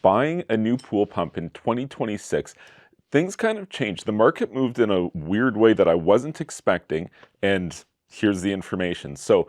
buying a new pool pump in 2026, things kind of changed. The market moved in a weird way that I wasn't expecting, and here's the information. So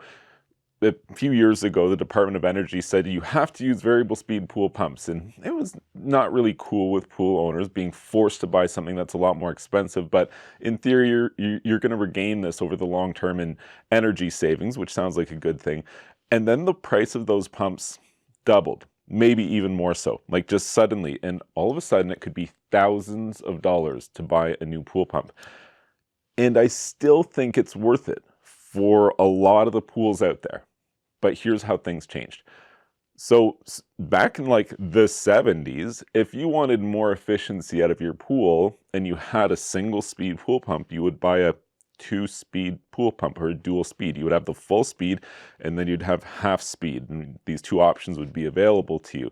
a few years ago, the Department of Energy said you have to use variable speed pool pumps, and it was not really cool with pool owners being forced to buy something that's a lot more expensive. But in theory, you're going to regain this over the long term in energy savings, which sounds like a good thing. And then the price of those pumps doubled, maybe even more so, like just suddenly. And all of a sudden, it could be thousands of dollars to buy a new pool pump. And I still think it's worth it for a lot of the pools out there. But here's how things changed. So back in like the 70s, if you wanted more efficiency out of your pool and you had a single speed pool pump, you would buy a 2-speed pool pump or a dual speed. You would have the full speed and then you'd have half speed, and these two options would be available to you.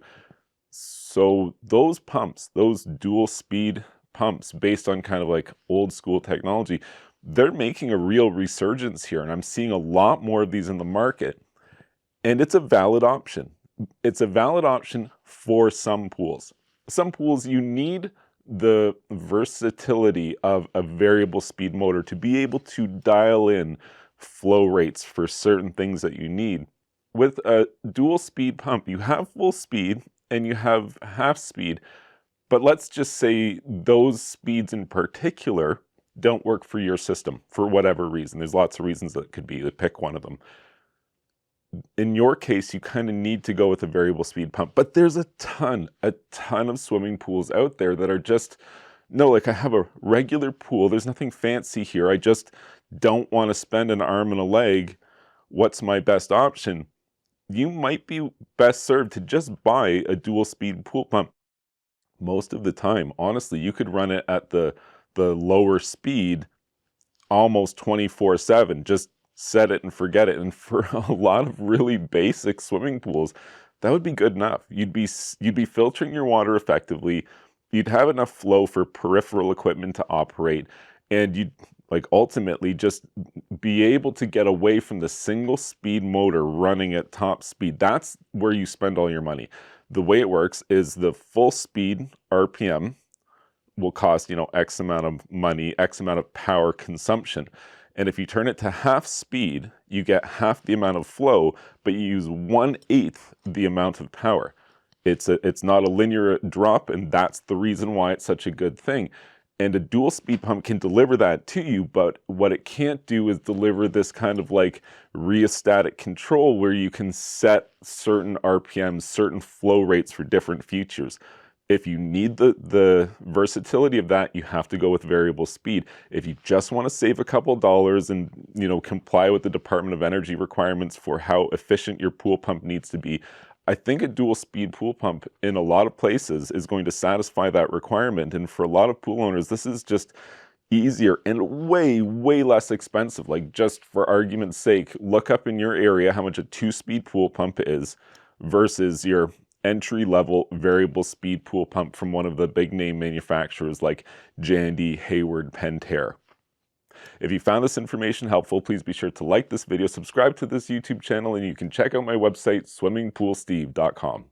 So those pumps, those dual speed pumps based on kind of like old school technology, they're making a real resurgence here, and I'm seeing a lot more of these in the market. And it's a valid option. It's a valid option for some pools. Some pools, you need the versatility of a variable speed motor to be able to dial in flow rates for certain things that you need. With a dual speed pump, you have full speed and you have half speed, but let's just say those speeds in particular don't work for your system for whatever reason. There's lots of reasons that could be, to pick one of them. In your case, you kind of need to go with a variable speed pump, but there's a ton of swimming pools out there that are just, no, like I have a regular pool. There's nothing fancy here. I just don't want to spend an arm and a leg. What's my best option? You might be best served to just buy a dual speed pool pump. Most of the time, honestly, you could run it at the lower speed almost 24/7. Just set it and forget it. And for a lot of really basic swimming pools, that would be good enough. You'd be filtering your water effectively. You'd have enough flow for peripheral equipment to operate, and you'd like ultimately just be able to get away from the single speed motor running at top speed. That's where you spend all your money. The way it works is the full speed RPM will cost, X amount of money, X amount of power consumption. And if you turn it to half speed, you get half the amount of flow, but you use 1/8 the amount of power. It's not a linear drop, and that's the reason why it's such a good thing. And a dual speed pump can deliver that to you, but what it can't do is deliver this kind of like rheostatic control where you can set certain RPMs, certain flow rates for different features. If you need the versatility of that, you have to go with variable speed. If you just want to save a couple dollars and comply with the Department of Energy requirements for how efficient your pool pump needs to be, I think a dual speed pool pump in a lot of places is going to satisfy that requirement. And for a lot of pool owners, this is just easier and way, way less expensive. Like, just for argument's sake, look up in your area how much a 2-speed pool pump is versus your entry-level variable speed pool pump from one of the big name manufacturers like Jandy, Hayward, Pentair. If you found this information helpful, please be sure to like this video, subscribe to this YouTube channel, and you can check out my website, swimmingpoolsteve.com.